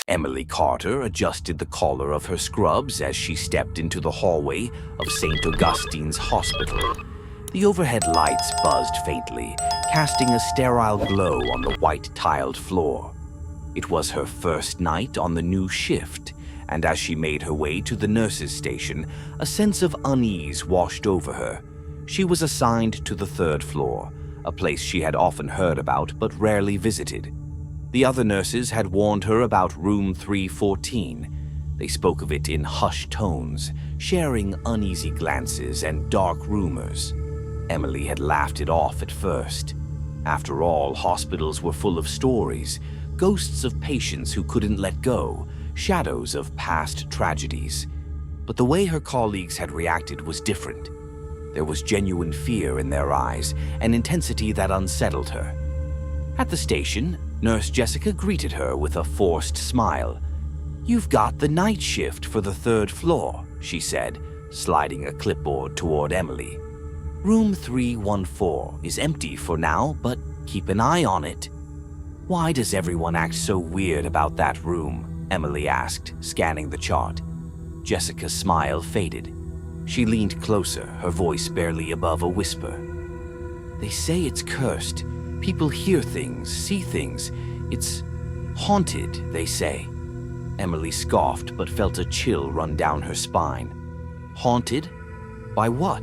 Emily Carter adjusted the collar of her scrubs as she stepped into the hallway of St. Augustine's Hospital. The overhead lights buzzed faintly, casting a sterile glow on the white-tiled floor. It was her first night on the new shift, and as she made her way to the nurse's station, a sense of unease washed over her. She was assigned to the third floor, a place she had often heard about but rarely visited. The other nurses had warned her about room 314. They spoke of it in hushed tones, sharing uneasy glances and dark rumors. Emily had laughed it off at first. After all, hospitals were full of stories, ghosts of patients who couldn't let go, shadows of past tragedies. But the way her colleagues had reacted was different. There was genuine fear in their eyes, an intensity that unsettled her. At the station, Nurse Jessica greeted her with a forced smile. "You've got the night shift for the third floor," she said, sliding a clipboard toward Emily. "Room 314 is empty for now, but keep an eye on it." "Why does everyone act so weird about that room?" Emily asked, scanning the chart. Jessica's smile faded. She leaned closer, her voice barely above a whisper. "They say it's cursed. People hear things, see things. It's haunted, they say." Emily scoffed but felt a chill run down her spine. Haunted? By what?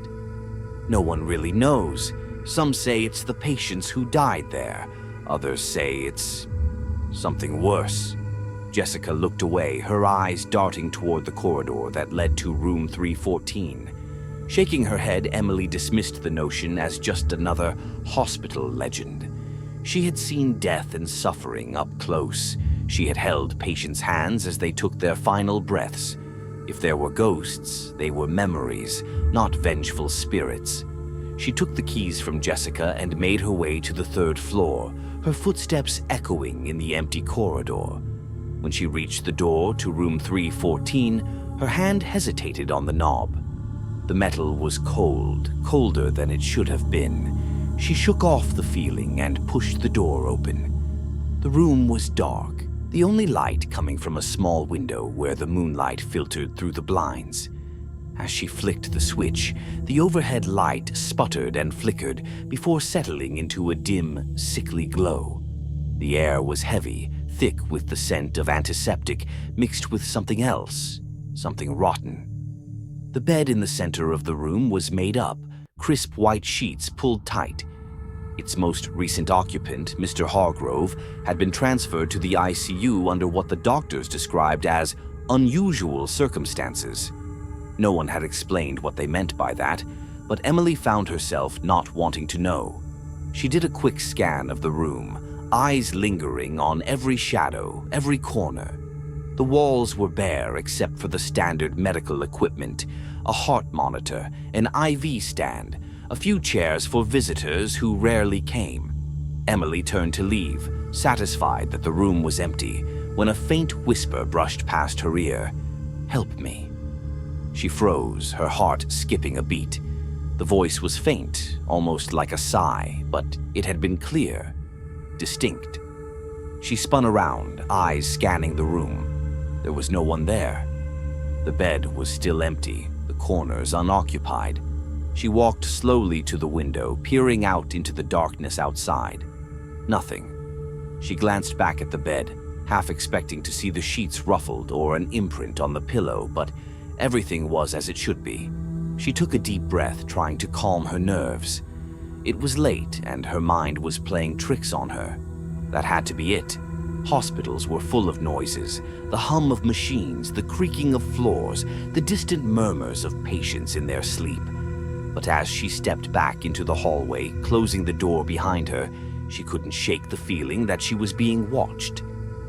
No one really knows. Some say it's the patients who died there. Others say it's something worse. Jessica looked away, her eyes darting toward the corridor that led to room 314. Shaking her head, Emily dismissed the notion as just another hospital legend. She had seen death and suffering up close. She had held patients' hands as they took their final breaths. If there were ghosts, they were memories, not vengeful spirits. She took the keys from Jessica and made her way to the third floor, her footsteps echoing in the empty corridor. When she reached the door to room 314, her hand hesitated on the knob. The metal was cold, colder than it should have been. She shook off the feeling and pushed the door open. The room was dark, the only light coming from a small window where the moonlight filtered through the blinds. As she flicked the switch, the overhead light sputtered and flickered before settling into a dim, sickly glow. The air was heavy, thick with the scent of antiseptic mixed with something else, something rotten. The bed in the center of the room was made up, crisp white sheets pulled tight. Its most recent occupant, Mr. Hargrove, had been transferred to the ICU under what the doctors described as unusual circumstances. No one had explained what they meant by that, but Emily found herself not wanting to know. She did a quick scan of the room, eyes lingering on every shadow, every corner. The walls were bare except for the standard medical equipment, a heart monitor, an IV stand, a few chairs for visitors who rarely came. Emily turned to leave, satisfied that the room was empty, when a faint whisper brushed past her ear. "Help me." She froze, her heart skipping a beat. The voice was faint, almost like a sigh, but it had been clear, distinct. She spun around, eyes scanning the room. There was no one there. The bed was still empty, the corners unoccupied. She walked slowly to the window, peering out into the darkness outside. Nothing. She glanced back at the bed, half expecting to see the sheets ruffled or an imprint on the pillow, but everything was as it should be. She took a deep breath, trying to calm her nerves. It was late, and her mind was playing tricks on her. That had to be it. Hospitals were full of noises, the hum of machines, the creaking of floors, the distant murmurs of patients in their sleep. But as she stepped back into the hallway, closing the door behind her, she couldn't shake the feeling that she was being watched.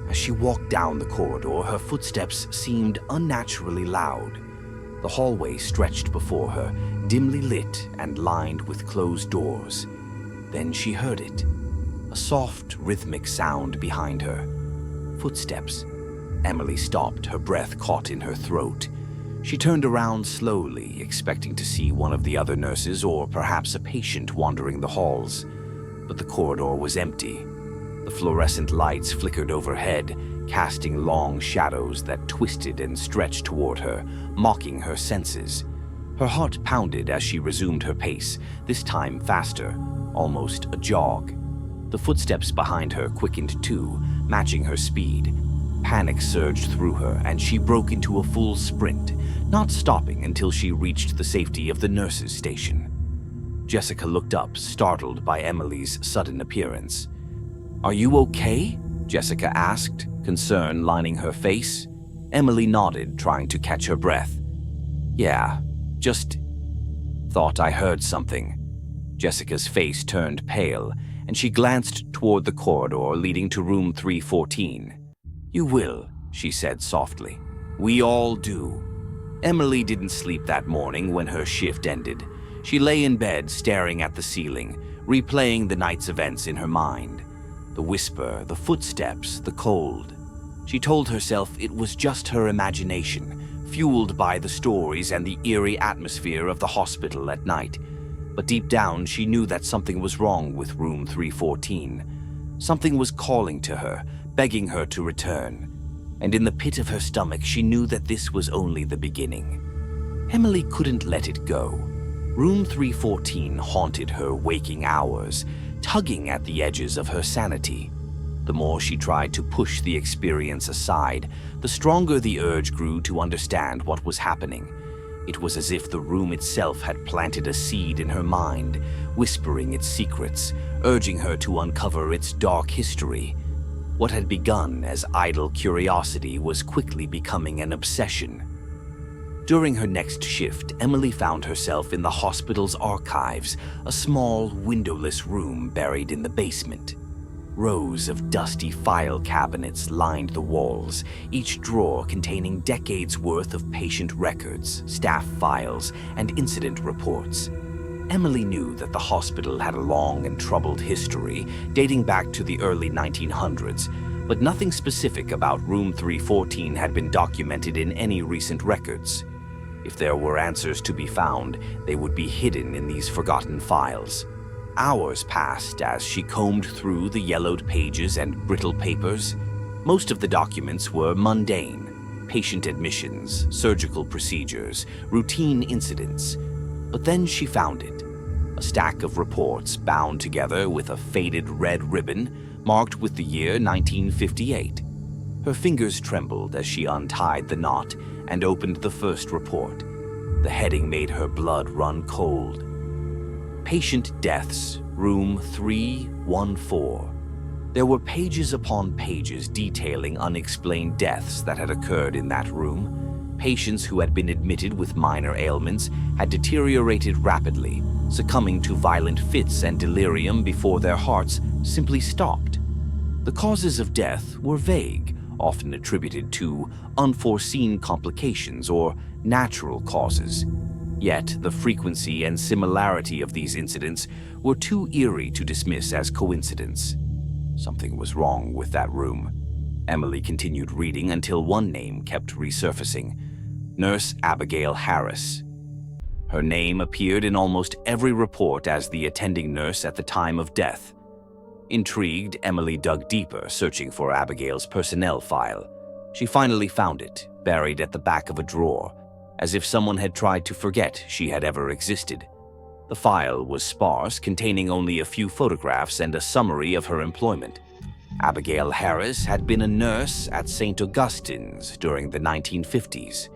As she walked down the corridor, her footsteps seemed unnaturally loud. The hallway stretched before her, dimly lit and lined with closed doors. Then she heard it. A soft, rhythmic sound behind her. Footsteps. Emily stopped, her breath caught in her throat. She turned around slowly, expecting to see one of the other nurses or perhaps a patient wandering the halls. But the corridor was empty. The fluorescent lights flickered overhead, casting long shadows that twisted and stretched toward her, mocking her senses. Her heart pounded as she resumed her pace, this time faster, almost a jog. The footsteps behind her quickened too, matching her speed. Panic surged through her, and she broke into a full sprint, not stopping until she reached the safety of the nurse's station. Jessica looked up, startled by Emily's sudden appearance. "Are you okay?" Jessica asked, concern lining her face. Emily nodded, trying to catch her breath. "Yeah, just thought I heard something." Jessica's face turned pale, and she glanced toward the corridor leading to room 314. "You will," she said softly. "We all do." Emily didn't sleep that morning when her shift ended. She lay in bed staring at the ceiling, replaying the night's events in her mind. The whisper, the footsteps, the cold. She told herself it was just her imagination, fueled by the stories and the eerie atmosphere of the hospital at night. But deep down, she knew that something was wrong with room 314. Something was calling to her, begging her to return. And in the pit of her stomach, she knew that this was only the beginning. Emily couldn't let it go. Room 314 haunted her waking hours, tugging at the edges of her sanity. The more she tried to push the experience aside, the stronger the urge grew to understand what was happening. It was as if the room itself had planted a seed in her mind, whispering its secrets, urging her to uncover its dark history. What had begun as idle curiosity was quickly becoming an obsession. During her next shift, Emily found herself in the hospital's archives, a small, windowless room buried in the basement. Rows of dusty file cabinets lined the walls, each drawer containing decades' worth of patient records, staff files, and incident reports. Emily knew that the hospital had a long and troubled history, dating back to the early 1900s, but nothing specific about room 314 had been documented in any recent records. If there were answers to be found, they would be hidden in these forgotten files. Hours passed as she combed through the yellowed pages and brittle papers. Most of the documents were mundane: patient admissions, surgical procedures, routine incidents. But then she found it. A stack of reports bound together with a faded red ribbon marked with the year 1958. Her fingers trembled as she untied the knot and opened the first report. The heading made her blood run cold. Patient deaths, room 314. There were pages upon pages detailing unexplained deaths that had occurred in that room. Patients who had been admitted with minor ailments had deteriorated rapidly, succumbing to violent fits and delirium before their hearts simply stopped. The causes of death were vague, often attributed to unforeseen complications or natural causes. Yet the frequency and similarity of these incidents were too eerie to dismiss as coincidence. Something was wrong with that room. Emily continued reading until one name kept resurfacing: Nurse Abigail Harris. Her name appeared in almost every report as the attending nurse at the time of death. Intrigued, Emily dug deeper, searching for Abigail's personnel file. She finally found it, buried at the back of a drawer, as if someone had tried to forget she had ever existed. The file was sparse, containing only a few photographs and a summary of her employment. Abigail Harris had been a nurse at St. Augustine's during the 1950s.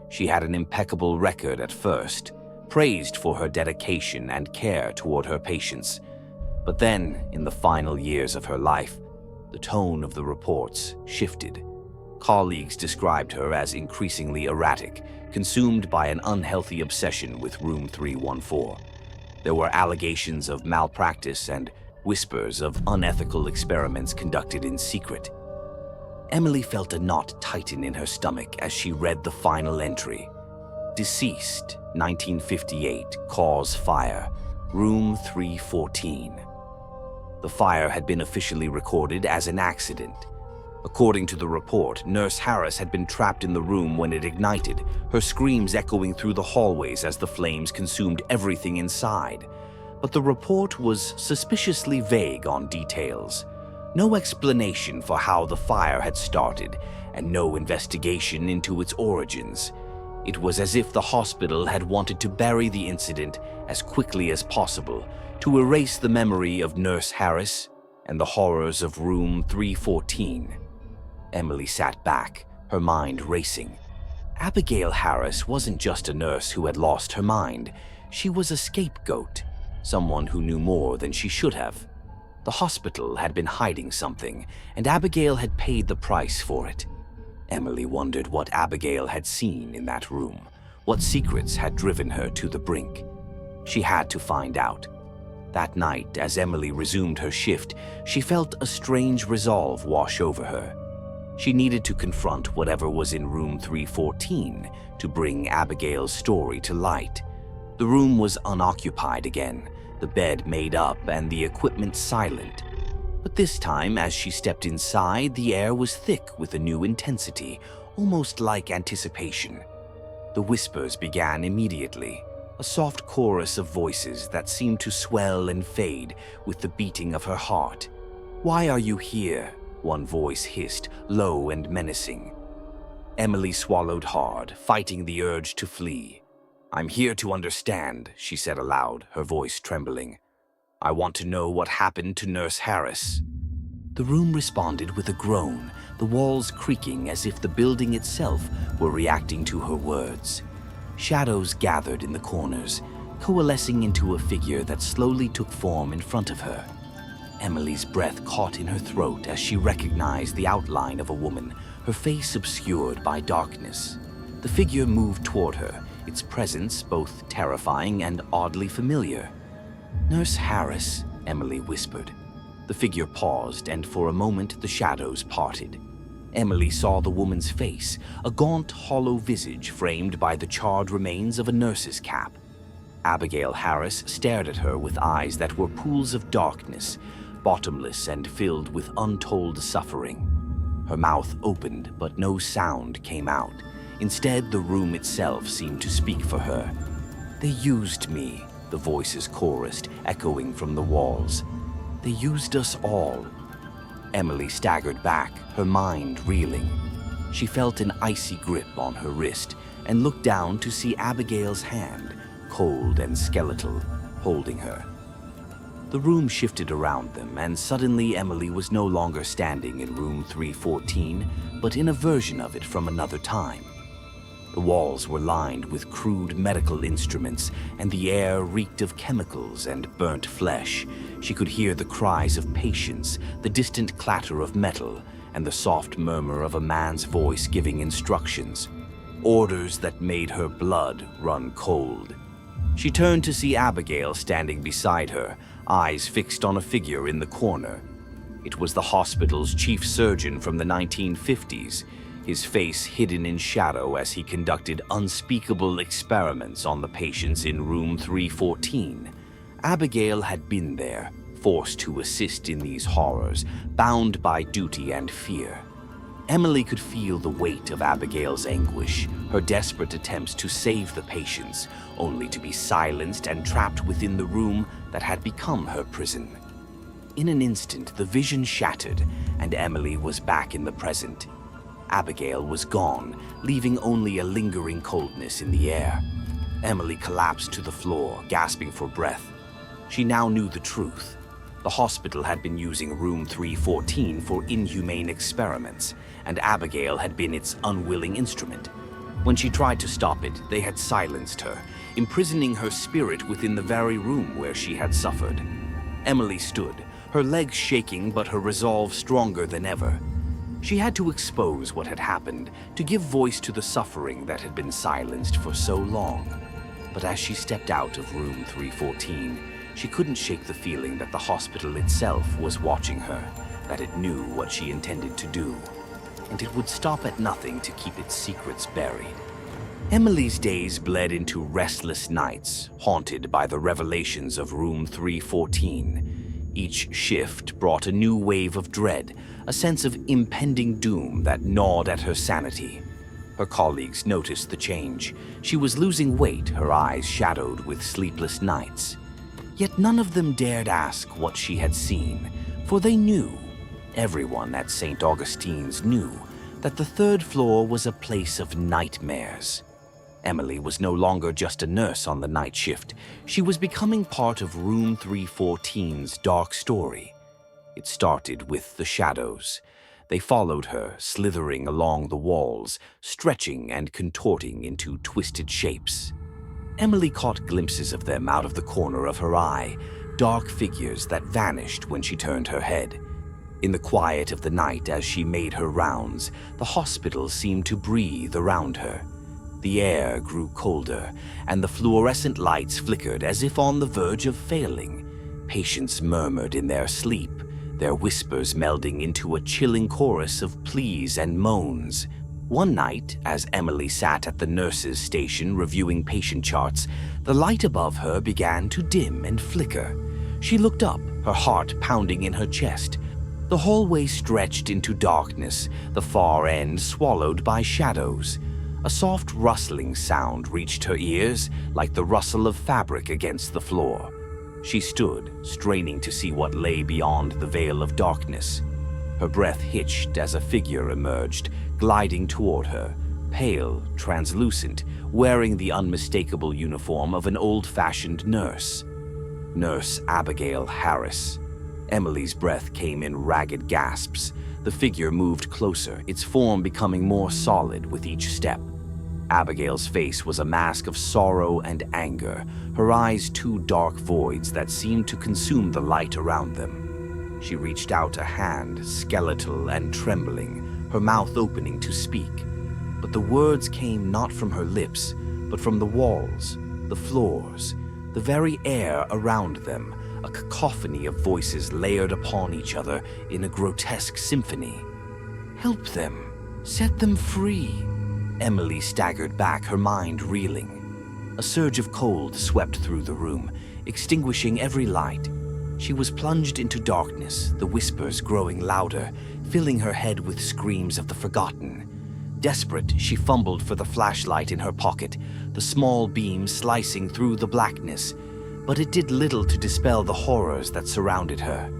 She had an impeccable record at first, praised for her dedication and care toward her patients. But then, in the final years of her life, the tone of the reports shifted. Colleagues described her as increasingly erratic, consumed by an unhealthy obsession with room 314. There were allegations of malpractice and whispers of unethical experiments conducted in secret. Emily felt a knot tighten in her stomach as she read the final entry. Deceased, 1958, cause fire, room 314. The fire had been officially recorded as an accident. According to the report, Nurse Harris had been trapped in the room when it ignited, her screams echoing through the hallways as the flames consumed everything inside. But the report was suspiciously vague on details. No explanation for how the fire had started, and no investigation into its origins. It was as if the hospital had wanted to bury the incident as quickly as possible, to erase the memory of Nurse Harris and the horrors of room 314. Emily sat back, her mind racing. Abigail Harris wasn't just a nurse who had lost her mind. She was a scapegoat, someone who knew more than she should have. The hospital had been hiding something, and Abigail had paid the price for it. Emily wondered what Abigail had seen in that room, what secrets had driven her to the brink. She had to find out. That night, as Emily resumed her shift, she felt a strange resolve wash over her. She needed to confront whatever was in room 314 to bring Abigail's story to light. The room was unoccupied again, the bed made up and the equipment silent. But this time, as she stepped inside, the air was thick with a new intensity, almost like anticipation. The whispers began immediately, a soft chorus of voices that seemed to swell and fade with the beating of her heart. "Why are you here?" one voice hissed, low and menacing. Emily swallowed hard, fighting the urge to flee. "I'm here to understand," she said aloud, her voice trembling. "I want to know what happened to Nurse Harris." The room responded with a groan, the walls creaking as if the building itself were reacting to her words. Shadows gathered in the corners, coalescing into a figure that slowly took form in front of her. Emily's breath caught in her throat as she recognized the outline of a woman, her face obscured by darkness. The figure moved toward her, its presence both terrifying and oddly familiar. "Nurse Harris," Emily whispered. The figure paused, and for a moment the shadows parted. Emily saw the woman's face, a gaunt, hollow visage framed by the charred remains of a nurse's cap. Abigail Harris stared at her with eyes that were pools of darkness, bottomless and filled with untold suffering. Her mouth opened, but no sound came out. Instead, the room itself seemed to speak for her. "They used me," the voices chorused, echoing from the walls. "They used us all." Emily staggered back, her mind reeling. She felt an icy grip on her wrist and looked down to see Abigail's hand, cold and skeletal, holding her. The room shifted around them, and suddenly Emily was no longer standing in room 314, but in a version of it from another time. The walls were lined with crude medical instruments, and the air reeked of chemicals and burnt flesh. She could hear the cries of patients, the distant clatter of metal, and the soft murmur of a man's voice giving instructions, orders that made her blood run cold. She turned to see Abigail standing beside her, eyes fixed on a figure in the corner. It was the hospital's chief surgeon from the 1950s, his face hidden in shadow as he conducted unspeakable experiments on the patients in room 314. Abigail had been there, forced to assist in these horrors, bound by duty and fear. Emily could feel the weight of Abigail's anguish, her desperate attempts to save the patients, only to be silenced and trapped within the room that had become her prison. In an instant, the vision shattered, and Emily was back in the present. Abigail was gone, leaving only a lingering coldness in the air. Emily collapsed to the floor, gasping for breath. She now knew the truth. The hospital had been using room 314 for inhumane experiments, and Abigail had been its unwilling instrument. When she tried to stop it, they had silenced her, imprisoning her spirit within the very room where she had suffered. Emily stood, her legs shaking but her resolve stronger than ever. She had to expose what had happened, to give voice to the suffering that had been silenced for so long. But as she stepped out of room 314, she couldn't shake the feeling that the hospital itself was watching her, that it knew what she intended to do, and it would stop at nothing to keep its secrets buried. Emily's days bled into restless nights, haunted by the revelations of room 314. Each shift brought a new wave of dread, a sense of impending doom that gnawed at her sanity. Her colleagues noticed the change. She was losing weight, her eyes shadowed with sleepless nights. Yet none of them dared ask what she had seen, for they knew. Everyone at St. Augustine's knew that the third floor was a place of nightmares. Emily was no longer just a nurse on the night shift. She was becoming part of Room 314's dark story. It started with the shadows. They followed her, slithering along the walls, stretching and contorting into twisted shapes. Emily caught glimpses of them out of the corner of her eye, dark figures that vanished when she turned her head. In the quiet of the night as she made her rounds, the hospital seemed to breathe around her. The air grew colder, and the fluorescent lights flickered as if on the verge of failing. Patients murmured in their sleep, their whispers melding into a chilling chorus of pleas and moans. One night, as Emily sat at the nurse's station reviewing patient charts, the light above her began to dim and flicker. She looked up, her heart pounding in her chest. The hallway stretched into darkness, the far end swallowed by shadows. A soft rustling sound reached her ears, like the rustle of fabric against the floor. She stood, straining to see what lay beyond the veil of darkness. Her breath hitched as a figure emerged, gliding toward her, pale, translucent, wearing the unmistakable uniform of an old-fashioned nurse. Nurse Abigail Harris. Emily's breath came in ragged gasps. The figure moved closer, its form becoming more solid with each step. Abigail's face was a mask of sorrow and anger, her eyes two dark voids that seemed to consume the light around them. She reached out a hand, skeletal and trembling, her mouth opening to speak. But the words came not from her lips, but from the walls, the floors, the very air around them, a cacophony of voices layered upon each other in a grotesque symphony. "Help them! Set them free!" Emily staggered back, her mind reeling. A surge of cold swept through the room, extinguishing every light. She was plunged into darkness, the whispers growing louder, filling her head with screams of the forgotten. Desperate, she fumbled for the flashlight in her pocket, the small beam slicing through the blackness, but it did little to dispel the horrors that surrounded her.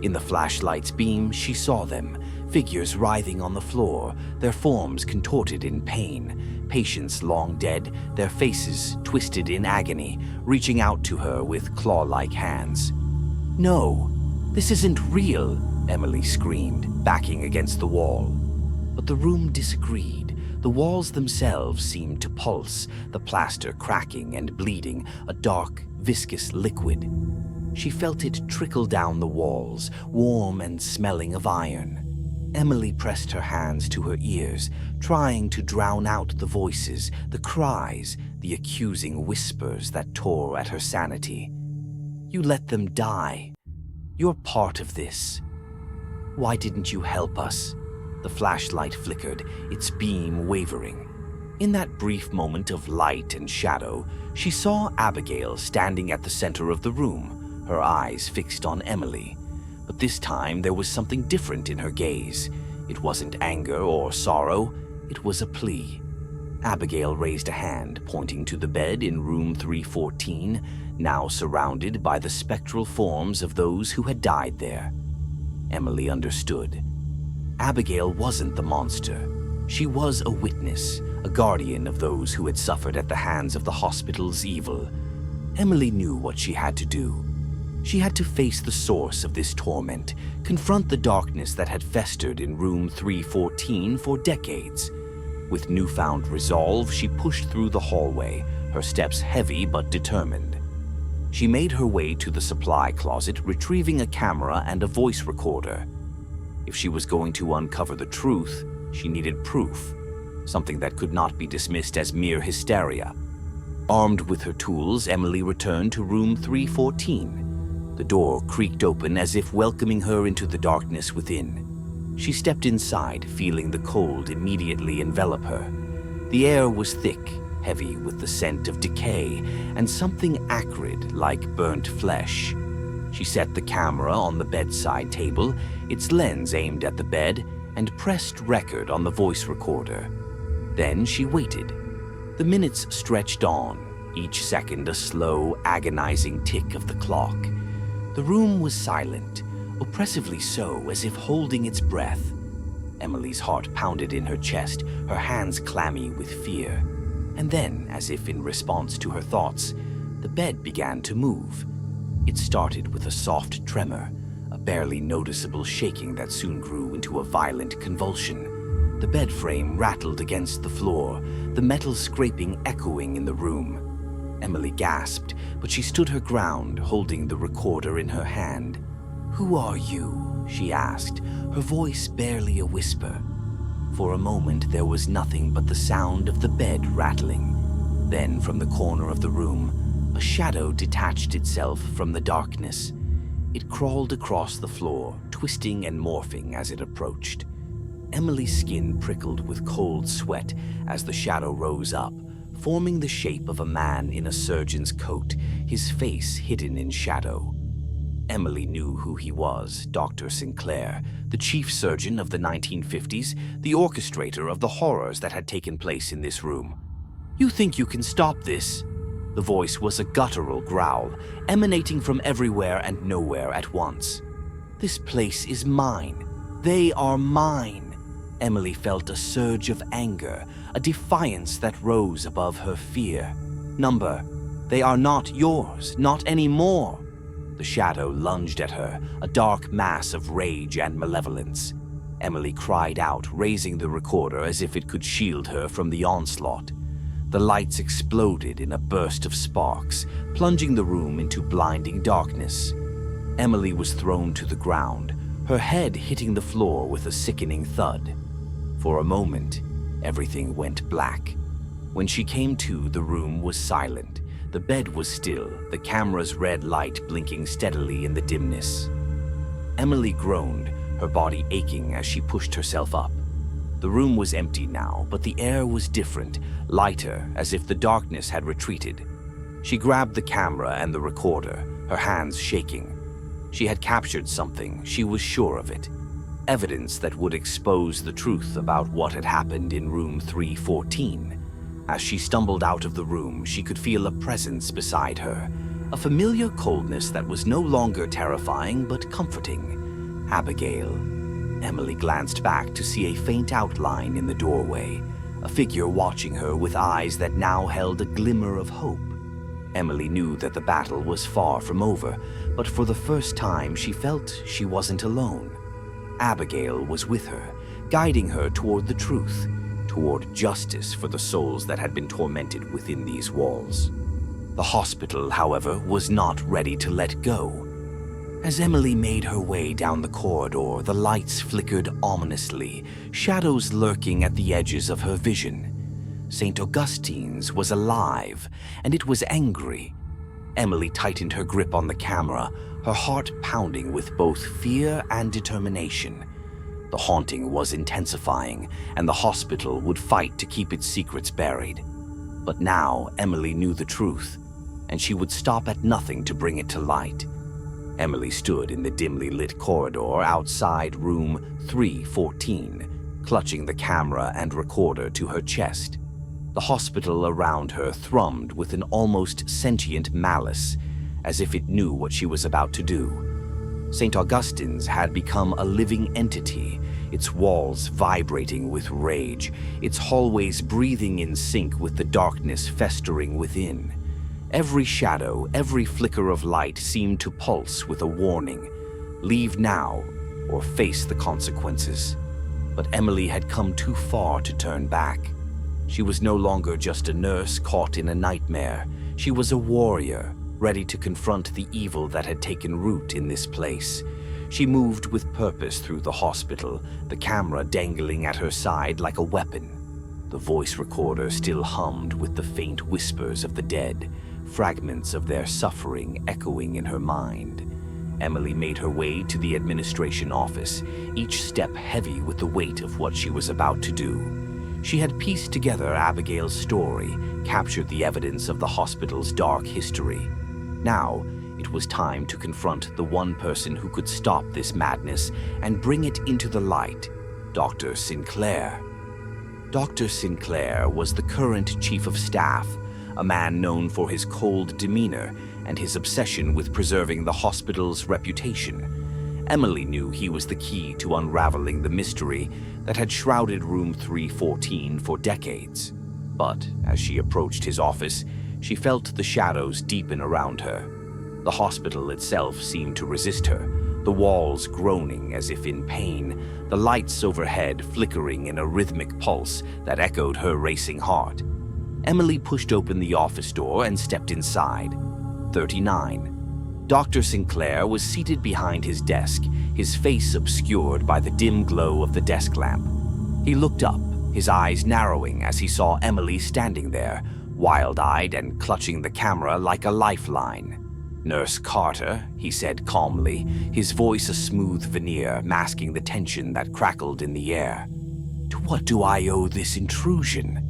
In the flashlight's beam, she saw them, figures writhing on the floor, their forms contorted in pain, patients long dead, their faces twisted in agony, reaching out to her with claw-like hands. "No, this isn't real," Emily screamed, backing against the wall. But the room disagreed. The walls themselves seemed to pulse, the plaster cracking and bleeding, a dark, viscous liquid. She felt it trickle down the walls, warm and smelling of iron. Emily pressed her hands to her ears, trying to drown out the voices, the cries, the accusing whispers that tore at her sanity. "You let them die. You're part of this. Why didn't you help us?" The flashlight flickered, its beam wavering. In that brief moment of light and shadow, she saw Abigail standing at the center of the room, her eyes fixed on Emily. But this time there was something different in her gaze. It wasn't anger or sorrow, it was a plea. Abigail raised a hand, pointing to the bed in room 314, now surrounded by the spectral forms of those who had died there. Emily understood. Abigail wasn't the monster. She was a witness, a guardian of those who had suffered at the hands of the hospital's evil. Emily knew what she had to do. She had to face the source of this torment, confront the darkness that had festered in room 314 for decades. With newfound resolve, she pushed through the hallway, her steps heavy but determined. She made her way to the supply closet, retrieving a camera and a voice recorder. If she was going to uncover the truth, she needed proof, something that could not be dismissed as mere hysteria. Armed with her tools, Emily returned to room 314. The door creaked open as if welcoming her into the darkness within. She stepped inside, feeling the cold immediately envelop her. The air was thick, heavy with the scent of decay and something acrid like burnt flesh. She set the camera on the bedside table, its lens aimed at the bed, and pressed record on the voice recorder. Then she waited. The minutes stretched on, each second a slow, agonizing tick of the clock. The room was silent, oppressively so, as if holding its breath. Emily's heart pounded in her chest, her hands clammy with fear. And then, as if in response to her thoughts, the bed began to move. It started with a soft tremor, a barely noticeable shaking that soon grew into a violent convulsion. The bed frame rattled against the floor, the metal scraping echoing in the room. Emily gasped, but she stood her ground, holding the recorder in her hand. "Who are you?" she asked, her voice barely a whisper. For a moment there was nothing but the sound of the bed rattling. Then, from the corner of the room, a shadow detached itself from the darkness. It crawled across the floor, twisting and morphing as it approached. Emily's skin prickled with cold sweat as the shadow rose up, forming the shape of a man in a surgeon's coat, his face hidden in shadow. Emily knew who he was, Dr. Sinclair, the chief surgeon of the 1950s, the orchestrator of the horrors that had taken place in this room. "You think you can stop this?" The voice was a guttural growl, emanating from everywhere and nowhere at once. "This place is mine. They are mine." Emily felt a surge of anger, a defiance that rose above her fear. "Number, they are not yours, not anymore." The shadow lunged at her, a dark mass of rage and malevolence. Emily cried out, raising the recorder as if it could shield her from the onslaught. The lights exploded in a burst of sparks, plunging the room into blinding darkness. Emily was thrown to the ground, her head hitting the floor with a sickening thud. For a moment, everything went black. When she came to, the room was silent. The bed was still, the camera's red light blinking steadily in the dimness. Emily groaned, her body aching as she pushed herself up. The room was empty now, but the air was different, lighter, as if the darkness had retreated. She grabbed the camera and the recorder, her hands shaking. She had captured something, she was sure of it. Evidence that would expose the truth about what had happened in room 314. As she stumbled out of the room, she could feel a presence beside her, a familiar coldness that was no longer terrifying but comforting. Abigail. Emily glanced back to see a faint outline in the doorway, a figure watching her with eyes that now held a glimmer of hope. Emily knew that the battle was far from over, but for the first time she felt she wasn't alone. Abigail was with her, guiding her toward the truth, toward justice for the souls that had been tormented within these walls. The hospital, however, was not ready to let go. As Emily made her way down the corridor, the lights flickered ominously, shadows lurking at the edges of her vision. St. Augustine's was alive, and it was angry. Emily tightened her grip on the camera, her heart pounding with both fear and determination. The haunting was intensifying, and the hospital would fight to keep its secrets buried. But now Emily knew the truth, and she would stop at nothing to bring it to light. Emily stood in the dimly lit corridor outside room 314, clutching the camera and recorder to her chest. The hospital around her thrummed with an almost sentient malice, as if it knew what she was about to do. St. Augustine's had become a living entity, its walls vibrating with rage, its hallways breathing in sync with the darkness festering within. Every shadow, every flicker of light seemed to pulse with a warning. Leave now, or face the consequences. But Emily had come too far to turn back. She was no longer just a nurse caught in a nightmare. She was a warrior, ready to confront the evil that had taken root in this place. She moved with purpose through the hospital, the camera dangling at her side like a weapon. The voice recorder still hummed with the faint whispers of the dead, fragments of their suffering echoing in her mind. Emily made her way to the administration office, each step heavy with the weight of what she was about to do. She had pieced together Abigail's story, captured the evidence of the hospital's dark history. Now, it was time to confront the one person who could stop this madness and bring it into the light, Dr. Sinclair. Dr. Sinclair was the current chief of staff, a man known for his cold demeanor and his obsession with preserving the hospital's reputation. Emily knew he was the key to unraveling the mystery that had shrouded room 314 for decades. But as she approached his office, she felt the shadows deepen around her. The hospital itself seemed to resist her, the walls groaning as if in pain, the lights overhead flickering in a rhythmic pulse that echoed her racing heart. Emily pushed open the office door and stepped inside. 39. Dr. Sinclair was seated behind his desk, his face obscured by the dim glow of the desk lamp. He looked up, his eyes narrowing as he saw Emily standing there, wild-eyed and clutching the camera like a lifeline. "Nurse Carter," he said calmly, his voice a smooth veneer masking the tension that crackled in the air. "To what do I owe this intrusion?"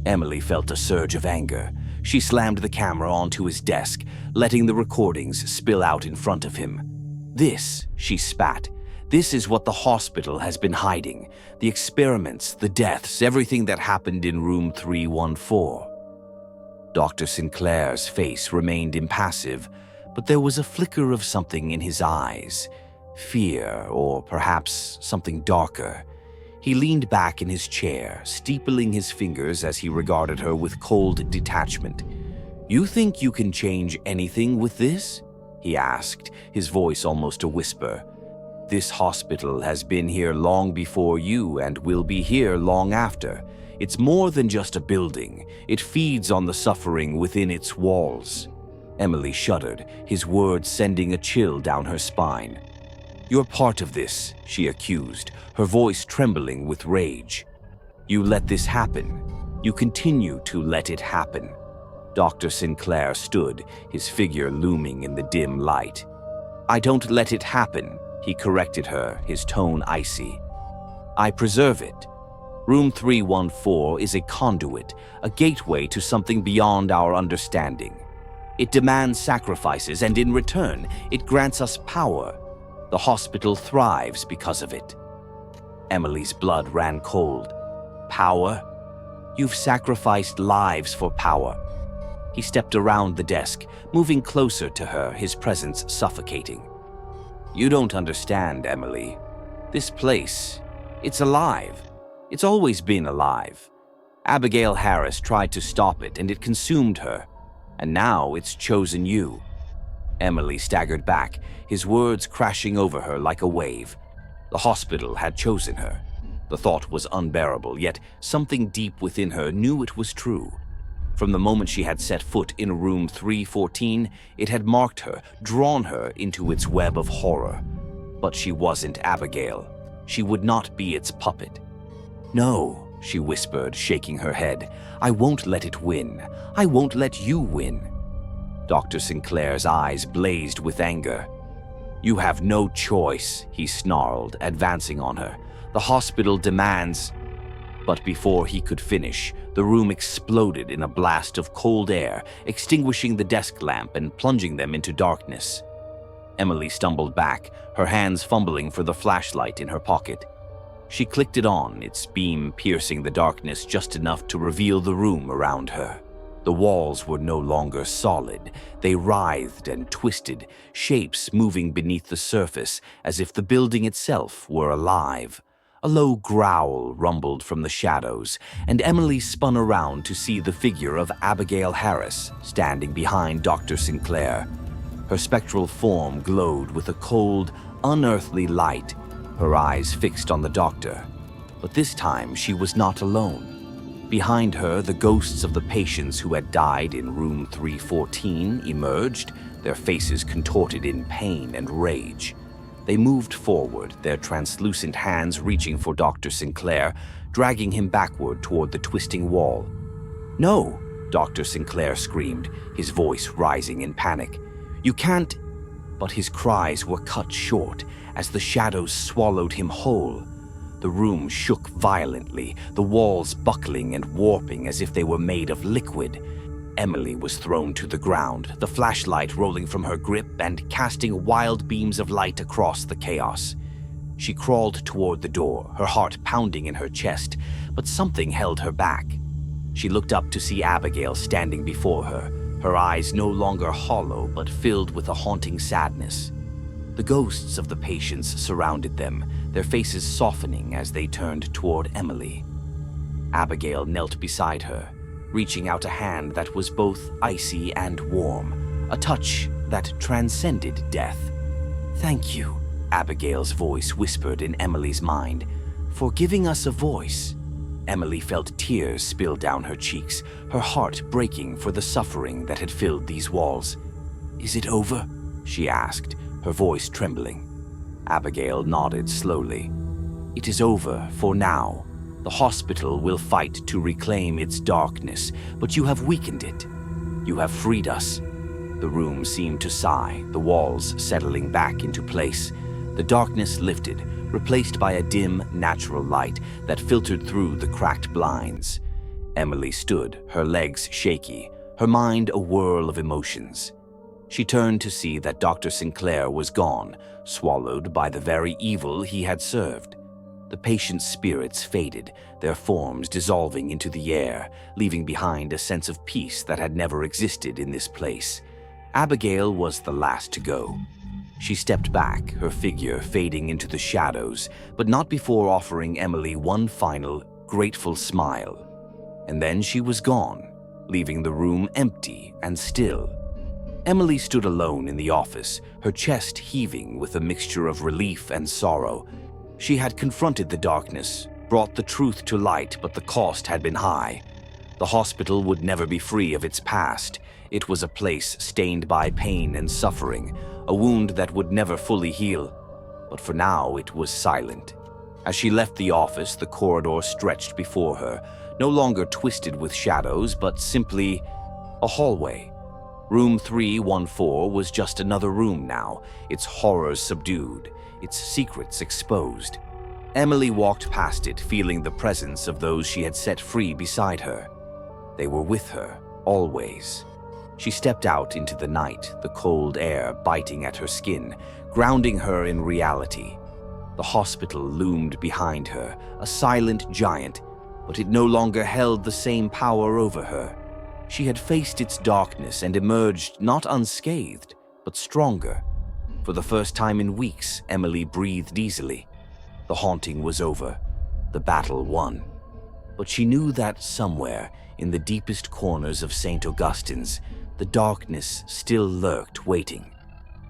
Emily felt a surge of anger. She slammed the camera onto his desk, letting the recordings spill out in front of him. "This," she spat, "this is what the hospital has been hiding. The experiments, the deaths, everything that happened in room 314. Dr. Sinclair's face remained impassive, but there was a flicker of something in his eyes. Fear, or perhaps something darker. He leaned back in his chair, steepling his fingers as he regarded her with cold detachment. "You think you can change anything with this?" he asked, his voice almost a whisper. "This hospital has been here long before you and will be here long after. It's more than just a building. It feeds on the suffering within its walls." Emily shuddered, his words sending a chill down her spine. "You're part of this," she accused, her voice trembling with rage. "You let this happen. You continue to let it happen." Dr. Sinclair stood, his figure looming in the dim light. "I don't let it happen," he corrected her, his tone icy. "I preserve it. Room 314 is a conduit, a gateway to something beyond our understanding. It demands sacrifices, and in return, it grants us power. The hospital thrives because of it." Emily's blood ran cold. "Power? You've sacrificed lives for power." He stepped around the desk, moving closer to her, his presence suffocating. "You don't understand, Emily. This place, it's alive. It's always been alive. Abigail Harris tried to stop it, and it consumed her. And now it's chosen you." Emily staggered back, his words crashing over her like a wave. The hospital had chosen her. The thought was unbearable, yet something deep within her knew it was true. From the moment she had set foot in room 314, it had marked her, drawn her into its web of horror. But she wasn't Abigail. She would not be its puppet. "No," she whispered, shaking her head. "I won't let it win. I won't let you win." Dr. Sinclair's eyes blazed with anger. "You have no choice," he snarled, advancing on her. "The hospital demands—" But before he could finish, the room exploded in a blast of cold air, extinguishing the desk lamp and plunging them into darkness. Emily stumbled back, her hands fumbling for the flashlight in her pocket. She clicked it on, its beam piercing the darkness just enough to reveal the room around her. The walls were no longer solid. They writhed and twisted, shapes moving beneath the surface as if the building itself were alive. A low growl rumbled from the shadows, and Emily spun around to see the figure of Abigail Harris standing behind Dr. Sinclair. Her spectral form glowed with a cold, unearthly light, her eyes fixed on the doctor. But this time she was not alone. Behind her, the ghosts of the patients who had died in room 314 emerged, their faces contorted in pain and rage. They moved forward, their translucent hands reaching for Dr. Sinclair, dragging him backward toward the twisting wall. "No!" Dr. Sinclair screamed, his voice rising in panic. "You can't—" But his cries were cut short as the shadows swallowed him whole. The room shook violently, the walls buckling and warping as if they were made of liquid. Emily was thrown to the ground, the flashlight rolling from her grip and casting wild beams of light across the chaos. She crawled toward the door, her heart pounding in her chest, but something held her back. She looked up to see Abigail standing before her, her eyes no longer hollow but filled with a haunting sadness. The ghosts of the patients surrounded them, their faces softening as they turned toward Emily. Abigail knelt beside her, reaching out a hand that was both icy and warm, a touch that transcended death. "Thank you," Abigail's voice whispered in Emily's mind, "for giving us a voice." Emily felt tears spill down her cheeks, her heart breaking for the suffering that had filled these walls. "Is it over?" she asked, her voice trembling. Abigail nodded slowly. "It is over for now. The hospital will fight to reclaim its darkness, but you have weakened it. You have freed us." The room seemed to sigh, the walls settling back into place. The darkness lifted, replaced by a dim, natural light that filtered through the cracked blinds. Emily stood, her legs shaky, her mind a whirl of emotions. She turned to see that Dr. Sinclair was gone, swallowed by the very evil he had served. The patient's spirits faded, their forms dissolving into the air, leaving behind a sense of peace that had never existed in this place. Abigail was the last to go. She stepped back, her figure fading into the shadows, but not before offering Emily one final, grateful smile. And then she was gone, leaving the room empty and still. Emily stood alone in the office, her chest heaving with a mixture of relief and sorrow. She had confronted the darkness, brought the truth to light, but the cost had been high. The hospital would never be free of its past. It was a place stained by pain and suffering, a wound that would never fully heal. But for now, it was silent. As she left the office, the corridor stretched before her, no longer twisted with shadows, but simply a hallway. Room 314 was just another room now, its horrors subdued, its secrets exposed. Emily walked past it, feeling the presence of those she had set free beside her. They were with her, always. She stepped out into the night, the cold air biting at her skin, grounding her in reality. The hospital loomed behind her, a silent giant, but it no longer held the same power over her. She had faced its darkness and emerged not unscathed, but stronger. For the first time in weeks, Emily breathed easily. The haunting was over, the battle won. But she knew that somewhere, in the deepest corners of St. Augustine's, the darkness still lurked waiting,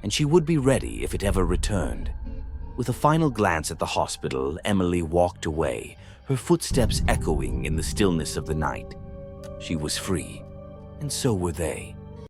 and she would be ready if it ever returned. With a final glance at the hospital, Emily walked away, her footsteps echoing in the stillness of the night. She was free, and so were they.